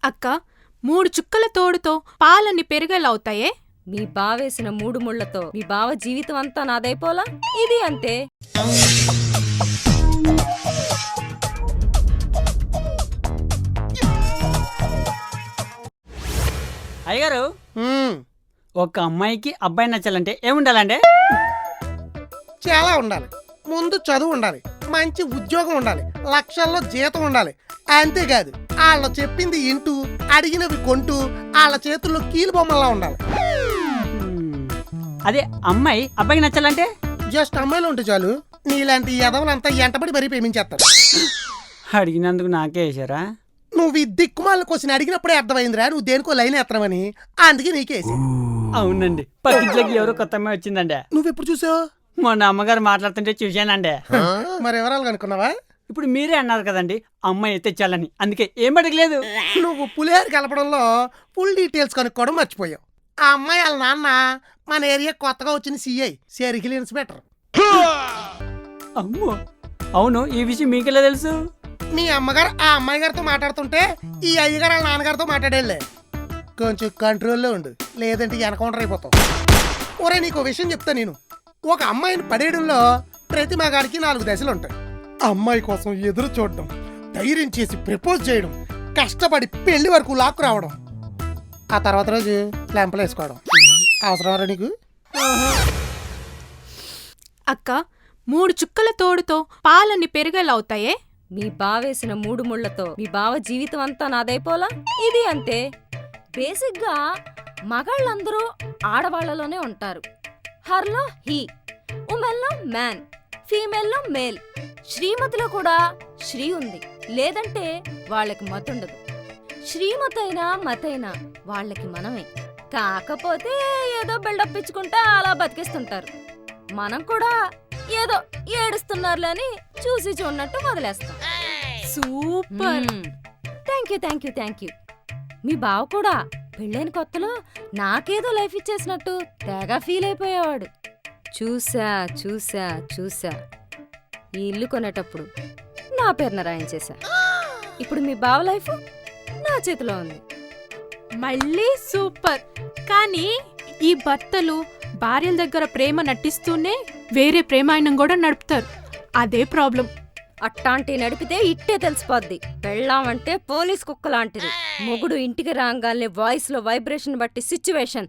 అక్క 3 చుక్కల తోడుతో పాలన్నీ పెరిగేలావుతాయే. మీ బావేసిన 3 ముళ్లతో మీ బావ జీవితం అంతా నాదైపోలా. ఇది అంతే. అయ్యగారు, ఒక అమ్మాయికి అబ్బాయి నచ్చాలంటే ఏముండాలంటే? చాలా ఉండాలి. ముందు చదువు ఉండాలి, మంచి ఉద్యోగం ఉండాలి, లక్షల్లో జీతం ఉండాలి. అంతేకాదు వాళ్ళ చెప్పింది ఇంటూ అడిగినవి కొంటూ వాళ్ళ చేతుల్లో కీలు బొమ్మలా ఉండాలి. అదే అమ్మాయి అబ్బాయికి నచ్చాలంటే? జస్ట్ అమ్మాయిలు ఉంటే చాలు. నీలాంటి యదవులంతా ఎంటబడి మరీ ప్రేమించేస్తారు. అడిగినందుకు నాకే వేసారా? నువ్వు ఈ దిక్కుమాల క్వశ్చన్ అడిగినప్పుడే అర్థమైందిరా నువ్వు దేనికో లైన్ ఎత్తనమని. అందుకే నీకేసి. అవునండి, పక్కింట్లోకి ఎవరో కొత్త అమ్మాయి వచ్చిందండి. నువ్వెప్పుడు చూసావు? మొన్న అమ్మగారు మాట్లాడుతుంటే చూశానండి. మరి ఎవరాలు కనుక్కున్నావా? ఇప్పుడు మీరే అన్నారు కదండి అమ్మాయి తెచ్చాలని, అందుకే ఏం అడగలేదు. నువ్వు పులిహోర కలపడంలో ఫుల్ డీటెయిల్స్ కనుక్కోవడం మర్చిపోయావు. ఆ అమ్మాయి వాళ్ళ నాన్న మన ఏరియా కొత్తగా వచ్చిన సిఐ, సర్కిల్ ఇన్స్పెక్టర్. అమ్మో, అవును, ఈ విషయం మీకెలా తెలుసు? మీ అమ్మగారు ఆ అమ్మాయి గారితో మాట్లాడుతుంటే ఈ అయ్యగారు వాళ్ళ నాన్నగారితో మాట్లాడేళ్ళే. కొంచెం కంట్రోల్లో ఉండు, లేదంటే ఎన్కౌంటర్ అయిపోతావు. ఒరే నీకు విషయం చెప్తా నేను. ఒక అమ్మాయిని పడేయడంలో ప్రతి మగాడికి 4 దశలు ఉంటాయి. అమ్మాయి కోసం ఎదురు చూడడం, ధైర్యం చేసి ప్రపోజ్ చేయడం, కష్టపడి పెళ్లి వరకు లాక్కు రావడం, ఆ తర్వాత రోజు లెంపలు వేసుకోవడం. అవసరం నీకు? అక్క 3 చుక్కల తోడుతో పాలన్నీ పెరిగేలావుతాయే. మీ బావేసిన 3 ముళ్లతో మీ బావ జీవితం అంతా నాదైపోలా. ఇది అంతే. బేసిక్గా మగాళ్ళందరూ ఆడవాళ్లలోనే ఉంటారు. హర్లో హీ, ఉమెన్లో మ్యాన్, ఫీమేల్లో మేల్. శ్రీమతిలో కూడా శ్రీ ఉంది, లేదంటే వాళ్ళకి మతుండదు. శ్రీమతైనా మతైనా వాళ్ళకి మనమే. కాకపోతే ఏదో బిల్డప్ ఇచ్చుకుంటే అలా బతికేస్తుంటారు. మనం కూడా ఏదో ఏడుస్తున్నారులే అని చూసి చూడనట్టు వదిలేస్తాం. సూపర్. Thank you. మీ బావ కూడా పెళ్ళైన కొత్తలో నాకేదో లైఫ్ ఇచ్చేసినట్టు తెగ ఫీల్ అయిపోయేవాడు. చూసా ఈ ఇల్లు కొనేటప్పుడు నా పేరున రాయించేశా. ఇప్పుడు మీ బావ లైఫ్ నా చేతిలో ఉంది. మళ్ళీ సూపర్. కానీ ఈ భర్తలు భార్యల దగ్గర ప్రేమ నటిస్తూనే వేరే ప్రేమాయణం కూడా నడుపుతారు. అదే ప్రాబ్లం. అట్టాంటి నడిపితే ఇట్టే తెలిసిపోద్ది. పెళ్ళామంటే పోలీస్ కుక్క లాంటిది. మొగుడు ఇంటికి రాగానే వాయిస్ లో వైబ్రేషన్ బట్టి సిచ్యువేషన్,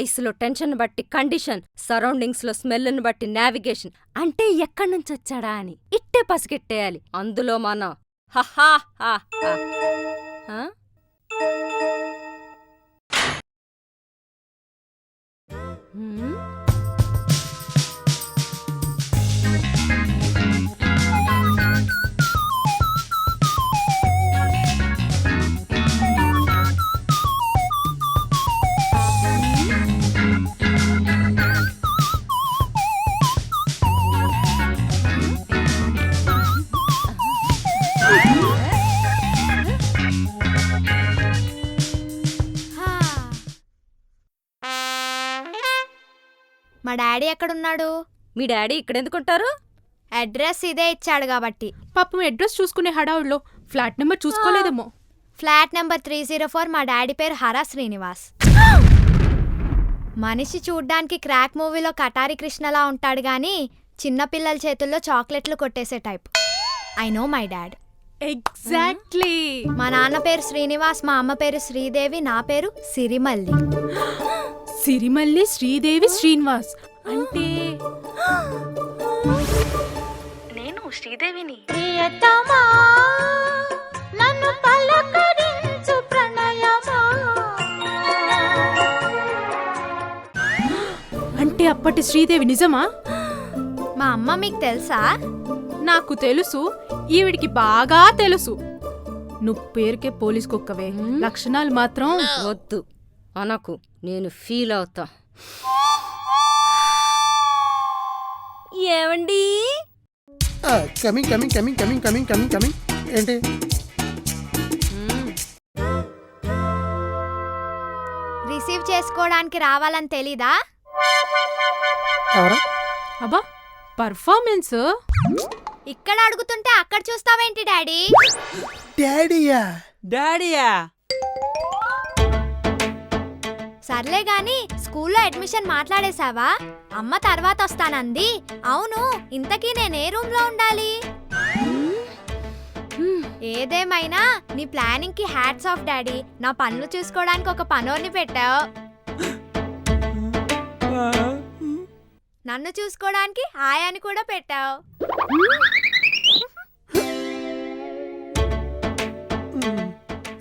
ఐస్ లో టెన్షన్ బట్టి కండిషన్, సరౌండింగ్స్ లో స్మెల్ ని బట్టి నావిగేషన్. అంటే ఎక్కడి నుంచి వచ్చాడా అని ఇట్టే పసిగెట్టేయాలి. అందులో మన హహా. మా డాడీ ఎక్కడున్నాడు? మీ డాడీ ఇక్కడెందుకుంటారు? అడ్రస్ ఇదే ఇచ్చాడు కాబట్టి. పాపం అడ్రస్ చూసుకునే హడావుడిలో ఫ్లాట్ నెంబర్ చూసుకోలేదేమో. Flat number 304. మా డాడీ పేరు హరా శ్రీనివాస్. మనిషి చూడ్డానికి క్రాక్ మూవీలో కటారి కృష్ణలా ఉంటాడు గాని చిన్నపిల్లల చేతుల్లో చాక్లెట్లు కొట్టేసే type. I know my dad. Exactly. మా నాన్న పేరు శ్రీనివాస్, మా అమ్మ పేరు శ్రీదేవి, నా పేరు సిరిమల్లి. సిరిమల్లి, శ్రీదేవి, శ్రీనివాస్ అంటే నేను శ్రీదేవిని. అంటే అప్పటి శ్రీదేవి నిజమా? మా అమ్మ మీకు తెలుసా? నాకు తెలుసు, ఈవిడికి బాగా తెలుసు. నువ్వు పేరుకే పోలీస్ కుక్కవే, లక్షణాలు మాత్రం వద్దు అనకు, నేను ఫీల్ అవుతా. ఏవండి? కమింగ్. ఏంటి? రిసీవ్ చేసుకోవడానికి రావాలని తెలీదా? అబ్బా పర్ఫార్మెన్స్. ఇక్కడ అడుగుతుంటే అక్కడ చూస్తావేంటి డాడీ? డాడీయా? సర్లే గాని స్కూల్లో అడ్మిషన్ మాట్లాడేశావా? అమ్మ తర్వాత వస్తానంది. అవును, ఇంతకీ నేను ఏ రూమ్ లో ఉండాలి? ఏదేమైనా నీ ప్లానింగ్ కి హ్యాట్స్ ఆఫ్ డాడీ. నా పనులు చూసుకోవడానికి ఒక పనోర్ని పెట్టావు, నన్ను చూసుకోవడానికి ఆయాని కూడా పెట్టావు.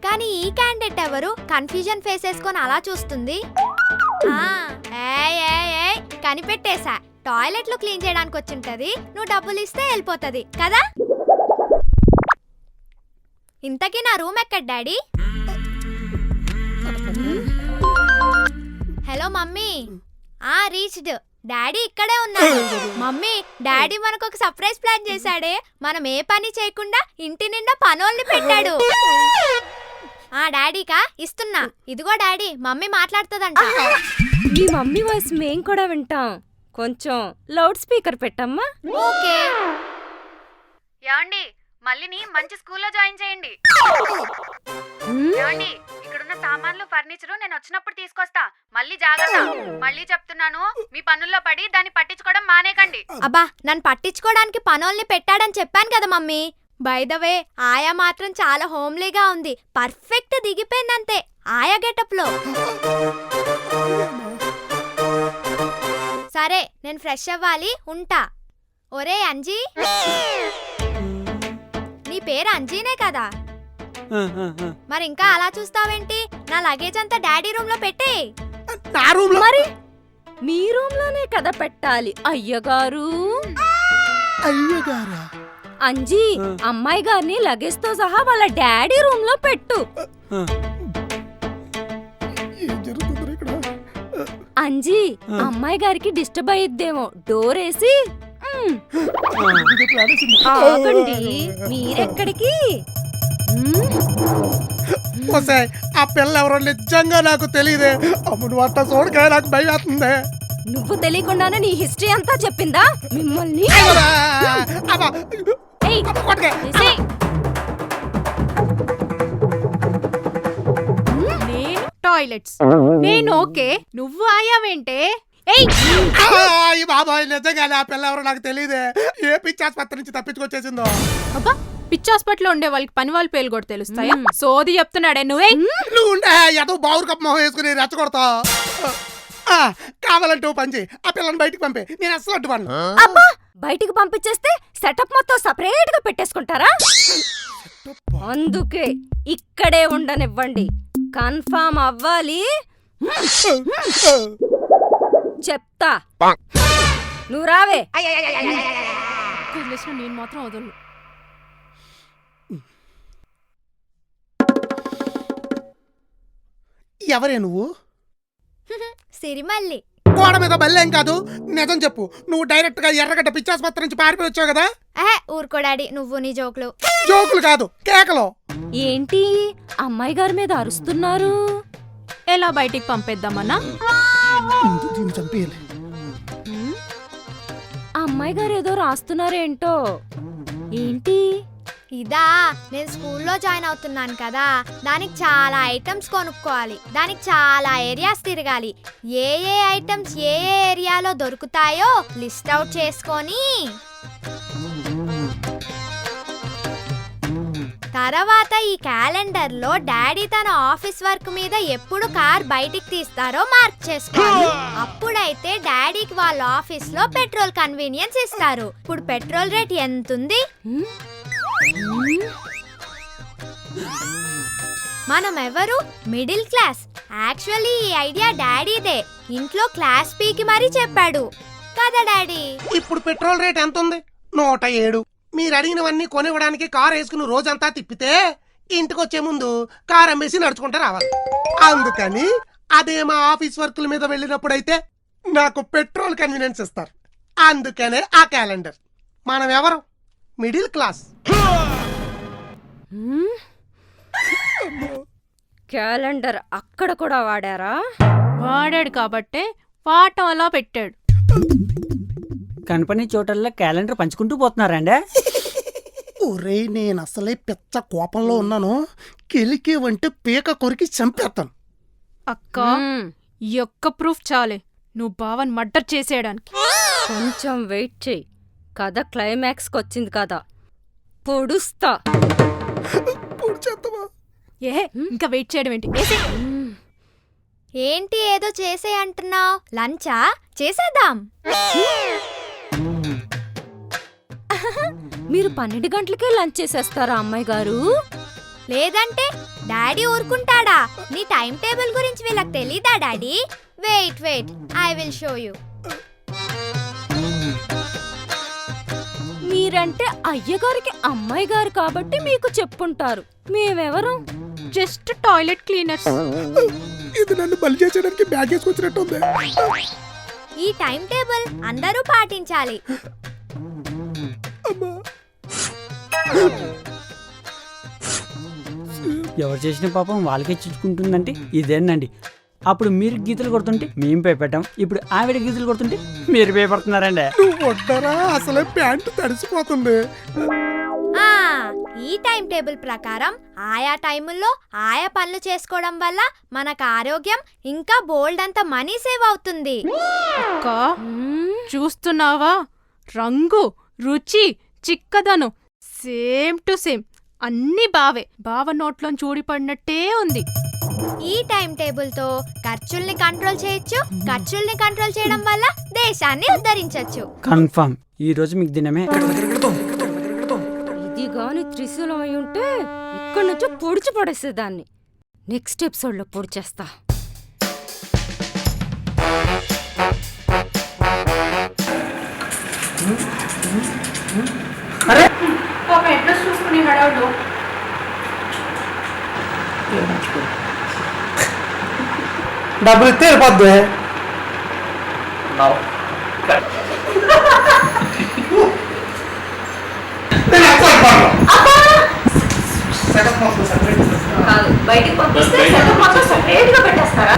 కానీ ఈ క్యాండిడేట్ ఎవరు? కన్ఫ్యూజన్ ఫేస్ వేసుకొని అలా చూస్తుంది. కనిపెట్టేశా, టాయిలెట్లు క్లీన్ చేయడానికి వచ్చింటది. నువ్వు డబ్బులు ఇస్తే వెళ్ళిపోతది కదా. ఇంతకీ నా రూమ్ ఎక్కడ daddy? Hello mummy. Reached. Daddy ఇక్కడే ఉన్నాడు. మమ్మీ, డాడీ మనకు ఒక సర్ప్రైజ్ ప్లాన్ చేశాడే. మనం ఏ పని చేయకుండా ఇంటి నిండా పనోల్ని పెట్టాడు. డాడీకా ఇస్తున్నా. ఇదిగో డాడీ, మమ్మీ మాట్లాడుతుందంట. మీ మమ్మీ వాయిస్ మేం కూడా వింటాం. కొంచెం లౌడ్ స్పీకర్ పెట్టమ్మా. ఓకే. ఏమండి, మళ్ళీని మంచి స్కూల్లో జాయిన్ చేయండి. ఏమండి, ఇక్కడున్న సామాన్లు ఫర్నిచరు నేను వచ్చినప్పుడు తీసుకొస్తా. మళ్ళీ జాగ్రత్త. మళ్ళీ చెప్తున్నాను, మీ పనుల్లో పడి దాన్ని పట్టించుకోవడం మానేకండి. అబ్బా, నన్ను పట్టించుకోవడానికి పనోల్ని పెట్టాడని చెప్పాను కదా మమ్మీ. బై ద వే, ఆయా మాత్రం చాలా హోమ్లీగా ఉంది. పర్ఫెక్ట్ దిగిపోయిందంతే ఆయా గెటప్ లో. సరే, నేను ఫ్రెష్ అవ్వాలి, ఉంటా. ఒరే అంజీ, నీ పేరు అంజీనే కదా? మరి ఇంకా అలా చూస్తావేంటి? నా లగేజ్ అంతా డాడీ రూమ్ లో పెట్టే. నా రూమ్ లో మరి మీ రూమ్ లోనే కదా పెట్టాలి అయ్యగారు. అయ్యగారా? అంజీ, అమ్మాయి గారిని లగేజ్ తో సహా వాళ్ళ డాడీ రూమ్ లో పెట్టు. ఏం జరుగుతుంది ఇక్కడ? అంజీ, అమ్మాయి గారికి డిస్టర్బ్ అయ్యిద్దేమో. డోర్ వేసి ఆగండి. మీరెక్కడికి? ఆ పిల్ల ఎవరో నిజంగా నాకు తెలియదే. అమ్ముడు అట్ట చూడక నాకు భయం వేస్తుంది. నువ్వు తెలియకుండానే నీ హిస్టరీ అంతా చెప్పిందా మిమ్మల్ని? ఏయ్, తీసేయ్. నేను టాయిలెట్స్, నేను ఓకే, నువ్వు ఆయావేంటే? ఏయ్, బాబాయ్ నిజంగా ఆ పిల్ల ఎవరో నాకు తెలియదే. ఏ పిచ్చి ఆసుపత్రి నుంచి తప్పించుకొచ్చేసిందో. అబ్బా, పిచ్చి హాస్పిటల్లో ఉండే వాళ్ళకి పని వాళ్ళ పేర్లు కూడా తెలుస్తాయా? సోది చెప్తున్నాడే నువ్వే. నువ్వు ఉండే ఏదో బావురు కప్ప మొహం వేసుకుని రెచ్చగొడతా. కావాలంటే ఓ పని చేయి, ఆ పిల్లని బయటికి పంపే. నేను అస్సలు అడ్డుపడను. అబ్బా, బయటికి పంపించేస్తే సెటప్ మొత్తం సపరేట్ గా పెట్టేసుకుంటారా? అందుకే ఇక్కడే ఉండనివ్వండి. కన్ఫర్మ్ అవ్వాలి. చెప్తా, నువ్వు రావే. వదిలేసిన నేను మాత్రం వదలను. ఎవరే నువ్వు? సిరిమల్లి. గోడ మీద బల్లేం కాదు, నిజం చెప్పు. నువ్వు డైరెక్ట్ గా ఎర్రగడ్డ పిచ్చాసుపత్రి నుంచి పారిపోయి వచ్చావు కదా? ఊరుకో డాడీ, నువ్వు నీ జోకులు. జోకులు కాదు, కేకలు. ఏంటి అమ్మాయి గారి మీద అరుస్తున్నారు? ఎలా బయటికి పంపేద్దామన్నా? దీన్ని చంపేయాలి. అమ్మాయి గారు ఏదో రాస్తున్నారేంటో. ఏంటి? ఇదా, నేను స్కూల్లో జాయిన్ అవుతున్నాను కదా, దానికి చాలా ఐటమ్స్ కొనుక్కోవాలి. దానికి చాలా ఏరియాస్ తిరగాలి. ఏ ఏ ఐటమ్స్ ఏ ఏ ఏరియాలో దొరుకుతాయో లిస్ట్ అవుట్ చేసుకొని తర్వాత ఈ క్యాలెండర్ లో డాడీ తన ఆఫీస్ వర్క్ మీద ఎప్పుడు కార్ బయటికి తీస్తారో మార్క్ చేసుకోవాలి. అప్పుడైతే డాడీకి వాళ్ళ ఆఫీస్ లో పెట్రోల్ కన్వీనియన్స్ ఇస్తారు. ఇప్పుడు పెట్రోల్ రేట్ ఎంతుంది? మనం ఎవరు? Middle class. యాక్చువల్లీ ఈ ఐడియా డాడీదే. ఇంట్లో క్లాస్ పీకి మరీ చెప్పాడు కదా డాడీ. ఇప్పుడు పెట్రోల్ రేట్ ఎంత ఉంది? 107. మీరు అడిగినవన్నీ కొనివ్వడానికి కార్ వేసుకుని రోజంతా తిప్పితే ఇంటికి వచ్చే ముందు కార్ అమ్మేసి నడుచుకుంటూ రావాలి. అందుకని అదే మా ఆఫీస్ వర్కుల మీద వెళ్ళినప్పుడైతే నాకు పెట్రోల్ కన్వీనియన్స్ ఇస్తారు. అందుకనే ఆ క్యాలెండర్. మనం ఎవరు? Middle class. క్యాలెండర్ అక్కడ కూడా వాడారా? వాడాడు కాబట్టే వాటం అలా పెట్టాడు. కనపని చోటల్లో క్యాలెండర్ పంచుకుంటూ పోతున్నారండి. ఒరే, నేను అసలే పెద్ద కోపంలో ఉన్నాను. కెలికి వంటే పీక కొరికి చంపేస్తాను. అక్క, ఈ ఒక్క ప్రూఫ్ చాలే నువ్వు బావన్ మర్డర్ చేసేయడానికి. కొంచెం వెయిట్ చెయ్యి, కథ క్లైమాక్స్కి వచ్చింది కదా, పొడుస్తా. పూర్తి చేస్తావా? ఏ ఇంకా వెయిట్ చేయడం ఏంటి? ఏసేయ్. ఏంటి ఏదో చేసే అంటున్నావు? లంచా? చేసేద్దాం. మీరు 12 గంటలకే లంచ్ చేసేస్తారా అమ్మాయి గారు? లేదంటే డాడీ ఊరుకుంటాడా? నీ టైం టేబుల్ గురించి వీళ్ళకి తెలీదా daddy? Wait wait, I will show you. మీరంటే అయ్యగారికి అమ్మాయి గారు కాబట్టి మీకు చెప్పుంటారు. మేమెవరు? Just toilet cleaners. ఇది నన్ను బలి చేసేయడానికి బ్యాగ్ వేసుకొచ్చినట్టు ఉంది. ఈ టైం టేబుల్ అందరూ పాటించాలి. ఎవరు చేసిన పాపం వాళ్ళకే చిచ్చుకుంటుందంటే ఇదేనండి. అప్పుడు మీరు గీతలు కొడుతుంటే మేము భయపెట్టాం, ఇప్పుడు ఆవిడ గీతలు కొడుతుంటే మీరు భయపడుతున్నారండి. నువ్వు వడ్డరా, అసలే ప్యాంటు తడిసిపోతుంది. ఆ ఈ టైం టేబుల్ ప్రకారం ఆయా టైముల్లో ఆయా పనులు చేసుకోవడం వల్ల మనకు ఆరోగ్యం ఇంకా బోల్డ్ అంత మనీ సేవ్ అవుతుంది. అక్కా, చూస్తున్నావా? రంగు, రుచి, చిక్కదనం సేమ్ టు సేమ్ అన్ని బావే. బావ నోట్లోంచి ఊడిపడినట్టే ఉంది. ఈ టైం టేబుల్ తో ఖర్చుల్ని కంట్రోల్ చేయొచ్చు. ఖర్చుల్ని కంట్రోల్ చేయడం వల్ల దేశాన్ని ఉద్ధరించొచ్చు. కన్ఫర్మ్ ఈ రోజు మీకు దినమే. ఇది గాని త్రిశూలం అయి ఉంటే ఇక్కడి నుంచో పొడిచి పడేసేదాన్ని. నెక్స్ట్ ఎపిసోడ్లో పొడిచేస్తా. అడ్రస్ చూసుకుని హడావుడు. డబ్బులు ఇస్తే వెళ్ళిపోద్ది. బయటికి పంపిస్తే సెపరేట్ గా పెట్టేస్తారా?